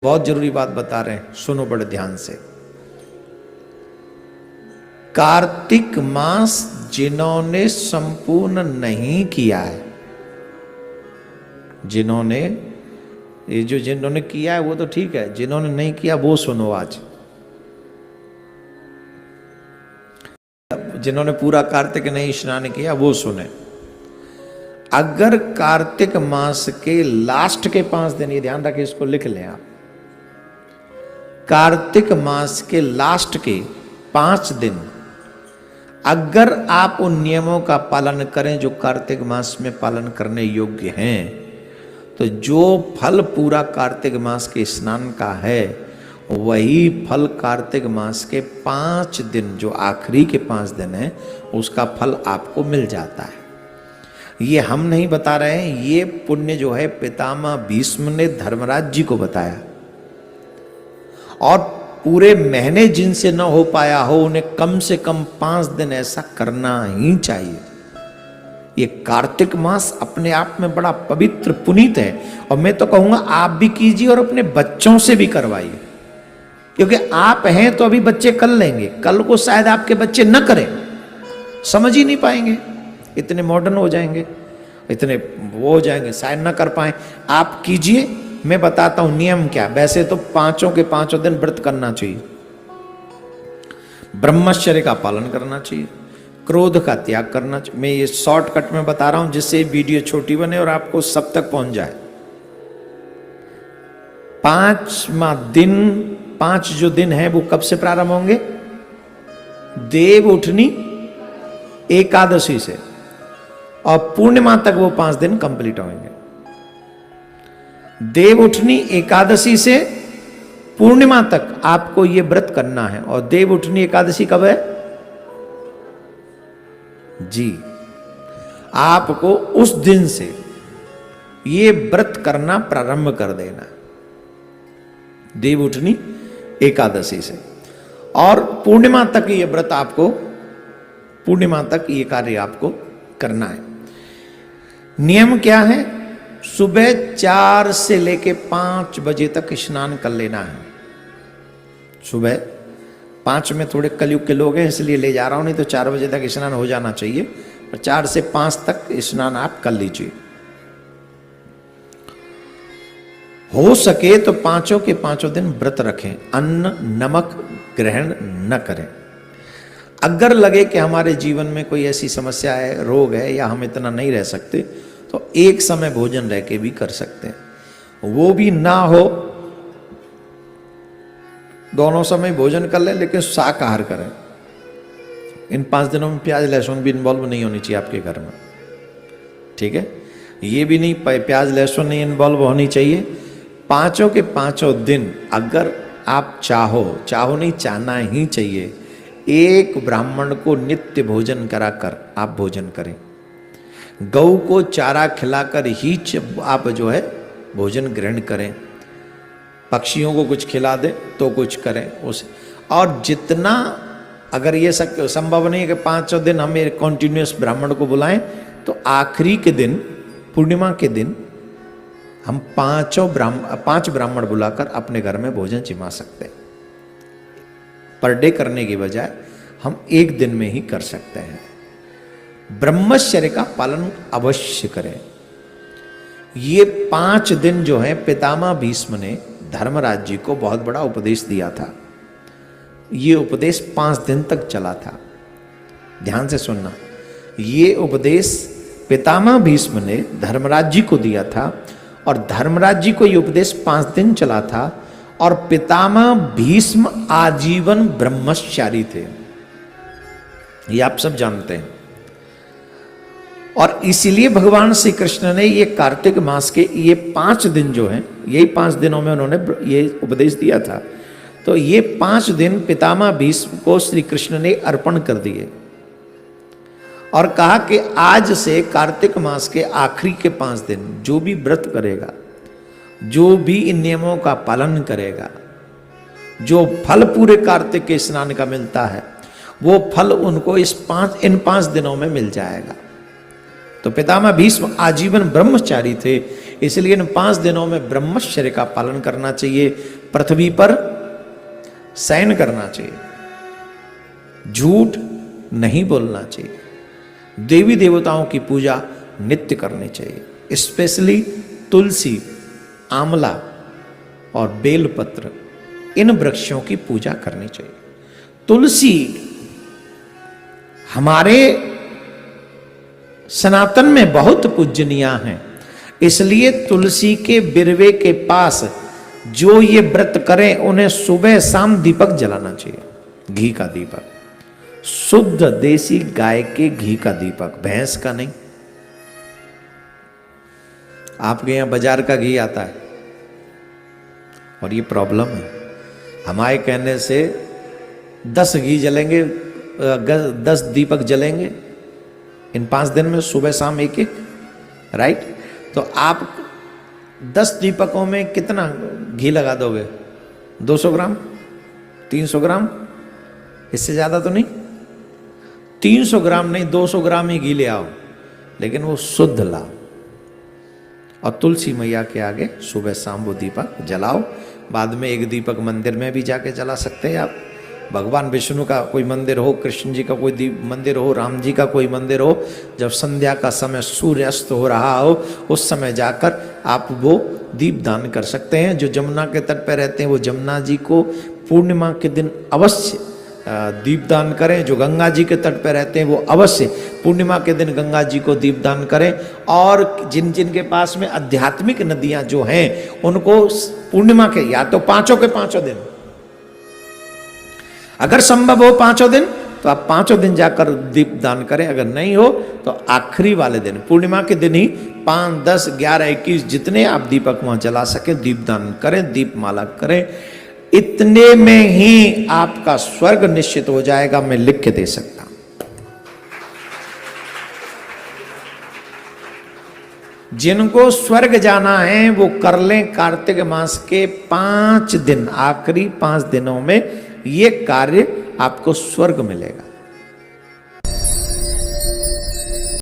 बहुत जरूरी बात बता रहे हैं, सुनो बड़े ध्यान से। कार्तिक मास जिन्होंने संपूर्ण नहीं किया है, जिन्होंने किया है वो तो ठीक है, जिन्होंने नहीं किया वो सुनो आज। जिन्होंने पूरा कार्तिक नहीं स्नान किया वो सुने। अगर कार्तिक मास के लास्ट के 5 दिन, ये ध्यान रखें, इसको लिख लें आप, कार्तिक मास के लास्ट के 5 दिन अगर आप उन नियमों का पालन करें जो कार्तिक मास में पालन करने योग्य हैं, तो जो फल पूरा कार्तिक मास के स्नान का है वही फल कार्तिक मास के 5 दिन, जो आखिरी के 5 दिन है, उसका फल आपको मिल जाता है। ये हम नहीं बता रहे हैं, ये पुण्य जो है पितामह भीष्म ने धर्मराज जी को बताया। और पूरे महीने जिनसे न हो पाया हो उन्हें कम से कम 5 दिन ऐसा करना ही चाहिए। ये कार्तिक मास अपने आप में बड़ा पवित्र पुनीत है, और मैं तो कहूंगा आप भी कीजिए और अपने बच्चों से भी करवाइए, क्योंकि आप हैं तो अभी बच्चे कर लेंगे, कल को शायद आपके बच्चे न करें, समझ ही नहीं पाएंगे, इतने मॉडर्न हो जाएंगे, इतने वो हो जाएंगे, शायद न कर पाए। आप कीजिए, मैं बताता हूं नियम क्या। वैसे तो 5 के 5 दिन व्रत करना चाहिए, ब्रह्मचर्य का पालन करना चाहिए, क्रोध का त्याग करना चाहिए। मैं ये शॉर्टकट में बता रहा हूं जिससे वीडियो छोटी बने और आपको सब तक पहुंच जाए। 5वां दिन, 5 जो दिन है वो कब से प्रारंभ होंगे? देव उठनी एकादशी से, और पूर्णिमा तक वो 5 दिन कंप्लीट होंगे। देव उठनी एकादशी से पूर्णिमा तक आपको ये व्रत करना है। और देव उठनी एकादशी कब है जी? आपको उस दिन से ये व्रत करना प्रारंभ कर देना, देव उठनी एकादशी से, और पूर्णिमा तक ये व्रत आपको, पूर्णिमा तक ये कार्य आपको करना है। नियम क्या है? सुबह 4 से लेके 5 बजे तक स्नान कर लेना है। सुबह 5 में थोड़े कलयुग के लोग हैं इसलिए ले जा रहा हूं, नहीं तो 4 बजे तक स्नान हो जाना चाहिए, और 4 से 5 तक स्नान आप कर लीजिए। हो सके तो 5 के 5 दिन व्रत रखें, अन्न नमक ग्रहण न करें। अगर लगे कि हमारे जीवन में कोई ऐसी समस्या है, रोग है, या हम इतना नहीं रह सकते, तो एक समय भोजन रह के भी कर सकते हैं। वो भी ना हो, दोनों समय भोजन कर लें, लेकिन शाकाहार करें। इन 5 दिनों में प्याज लहसुन भी इन्वॉल्व नहीं होनी चाहिए आपके घर में, ठीक है? ये भी नहीं, प्याज लहसुन नहीं इन्वॉल्व होनी चाहिए। 5 के 5 दिन अगर आप चाहो नहीं, चाहना ही चाहिए, एक ब्राह्मण को नित्य भोजन कराकर आप भोजन करें। गौ को चारा खिलाकर ही आप जो है भोजन ग्रहण करें। पक्षियों को कुछ खिला दें तो कुछ करें उसे। और जितना, अगर ये संभव नहीं है कि 5 दिन हम कॉन्टिन्यूस ब्राह्मण को बुलाएं, तो आखिरी के दिन, पूर्णिमा के दिन, हम 5 ब्राह्मण बुलाकर अपने घर में भोजन जिमा सकते हैं। पर डे करने की बजाय हम एक दिन में ही कर सकते हैं। ब्रह्मचर्य का पालन अवश्य करें। ये 5 दिन जो है पितामह भीष्म ने धर्मराज जी को बहुत बड़ा उपदेश दिया था। ये उपदेश 5 दिन तक चला था, ध्यान से सुनना। ये उपदेश पितामह भीष्म ने धर्मराज जी को दिया था, और धर्मराज जी को ये उपदेश 5 दिन चला था, और पितामह भीष्म आजीवन ब्रह्मचारी थे, ये आप सब जानते हैं। और इसीलिए भगवान श्री कृष्ण ने ये कार्तिक मास के ये 5 दिन जो हैं, यही 5 दिनों में उन्होंने ये उपदेश दिया था। तो ये 5 दिन पितामह भीष्म को श्री कृष्ण ने अर्पण कर दिए, और कहा कि आज से कार्तिक मास के आखिरी के 5 दिन जो भी व्रत करेगा, जो भी इन नियमों का पालन करेगा, जो फल पूरे कार्तिक के स्नान का मिलता है, वो फल उनको इन 5 दिनों में मिल जाएगा। तो पितामह भीष्म आजीवन ब्रह्मचारी थे, इसलिए इन 5 दिनों में ब्रह्मचर्य का पालन करना चाहिए। पृथ्वी पर शयन करना चाहिए, झूठ नहीं बोलना चाहिए, देवी देवताओं की पूजा नित्य करनी चाहिए। स्पेशली तुलसी, आंवला और बेलपत्र, इन वृक्षों की पूजा करनी चाहिए। तुलसी हमारे सनातन में बहुत पूजनीय हैं, इसलिए तुलसी के बिरवे के पास जो ये व्रत करें उन्हें सुबह शाम दीपक जलाना चाहिए, घी का दीपक, शुद्ध देसी गाय के घी का दीपक, भैंस का नहीं। आपके यहां बाजार का घी आता है और ये प्रॉब्लम है। हमारे कहने से 10 घी जलेंगे, 10 दीपक जलेंगे इन 5 दिन में, सुबह शाम एक एक, राइट। तो आप 10 दीपकों में कितना घी लगा दोगे? 200 ग्राम, 300 ग्राम, इससे ज्यादा तो नहीं। 300 ग्राम नहीं, 200 ग्राम ही घी ले आओ, लेकिन वो शुद्ध लाओ और तुलसी मैया के आगे सुबह शाम वो दीपक जलाओ। बाद में एक दीपक मंदिर में भी जाके जला सकते हैं आप। भगवान विष्णु का कोई मंदिर हो, कृष्ण जी का कोई मंदिर हो, राम जी का कोई मंदिर हो, जब संध्या का समय सूर्यास्त हो रहा हो उस समय जाकर आप वो दीप दान कर सकते हैं। जो जमुना के तट पर रहते हैं वो जमुना जी को पूर्णिमा के दिन अवश्य दीपदान करें। जो गंगा जी के तट पर रहते हैं वो अवश्य पूर्णिमा के दिन गंगा जी को दीपदान करें। और जिन जिन के पास में आध्यात्मिक नदियां जो हैं उनको पूर्णिमा के या तो 5 के 5 दिन, अगर संभव हो 5 दिन तो आप 5 दिन जाकर दीपदान करें। अगर नहीं हो तो आखिरी वाले दिन पूर्णिमा के दिन ही 5, 10, 11, 21 जितने आप दीपक वहां जला सके दीपदान करें, दीपमाला करें। इतने में ही आपका स्वर्ग निश्चित हो जाएगा, मैं लिख के दे सकता हूं। जिनको स्वर्ग जाना है वो कर लें कार्तिक मास के 5 दिन, आखिरी 5 दिनों में ये कार्य आपको स्वर्ग मिलेगा।